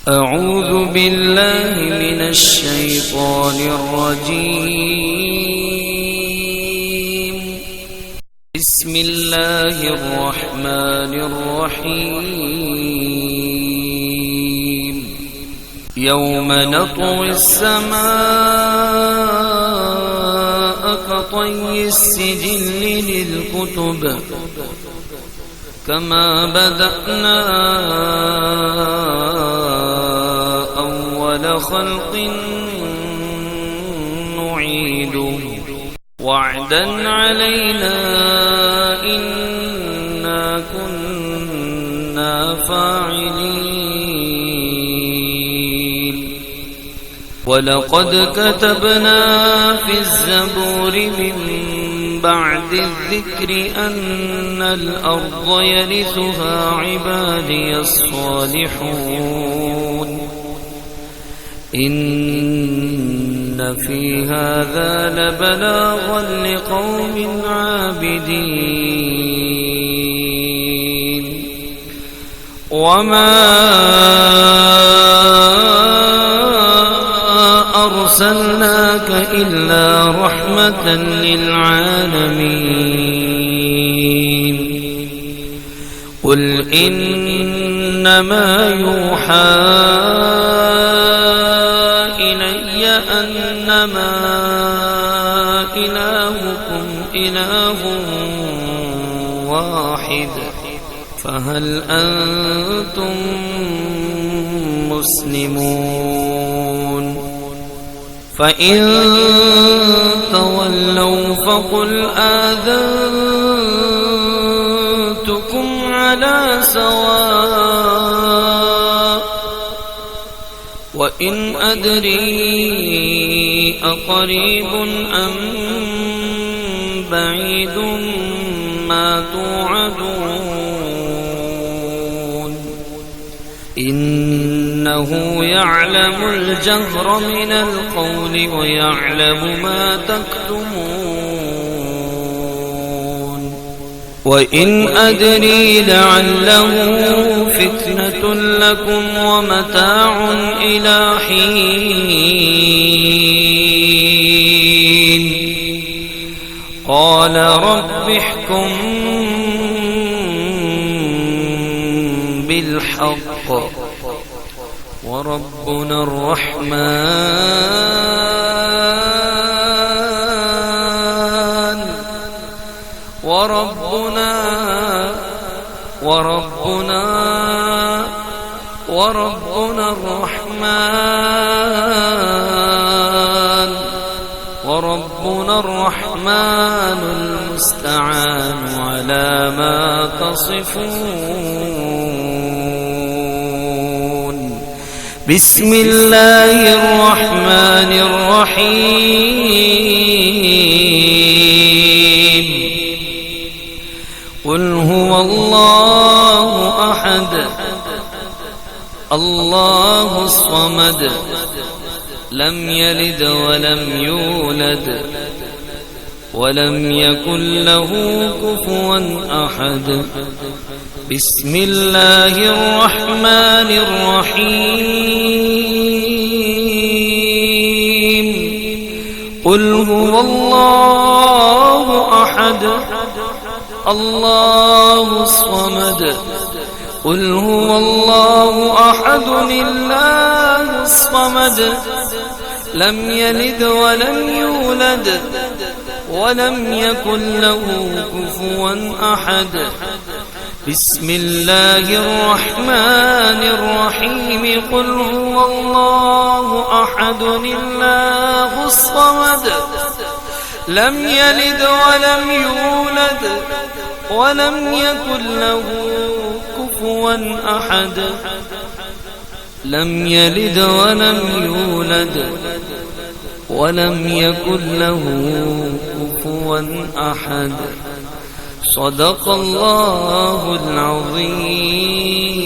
أعوذ بالله من الشيطان الرجيم. بسم الله الرحمن الرحيم. يوم نطوي السماء كطي السجل للكتب كما بدأنا أول خلق نعيده وعدا علينا إنا كنا فاعلين. ولقد كتبنا في الزبور من بعد الذكر أن الأرض يرثها عبادي الصالحون إن في هذا لبلاغا لقوم عابدين. وما أرسلناك إلا رحمة للعالمين. قل إنما يوحى إلي أنما إلهكم إله واحد فهل أنتم مسلمون؟ فإن تولوا فقل آذنتكم على سواء وإن أدري أقريب أم بعيد ما توعدون. إنه يعلم الجهر من القول ويعلم ما تكتمون. وإن أدري لعله فتنة لكم ومتاع إلى حين. قال رب احكم بالحق وربنا الرحمن وربنا الرحمن المستعان على ما تصفون. بسم الله الرحمن الرحيم. قل هو الله أحد الله الصمد لم يلد ولم يولد ولم يكن له كفوا أحد. بسم الله الرحمن الرحيم. قل هو الله أحد الله الصمد قل هو الله أحد الله الصمد لم يلد ولم يولد ولم يكن له كفوا أحد. بسم الله الرحمن الرحيم. قل هو الله أحد الله الصمد لم يلد ولم يولد ولم يكن له كفوا أحد. لم يلد ولم يولد ولم يكن له كفوا أحد. صدق الله العظيم.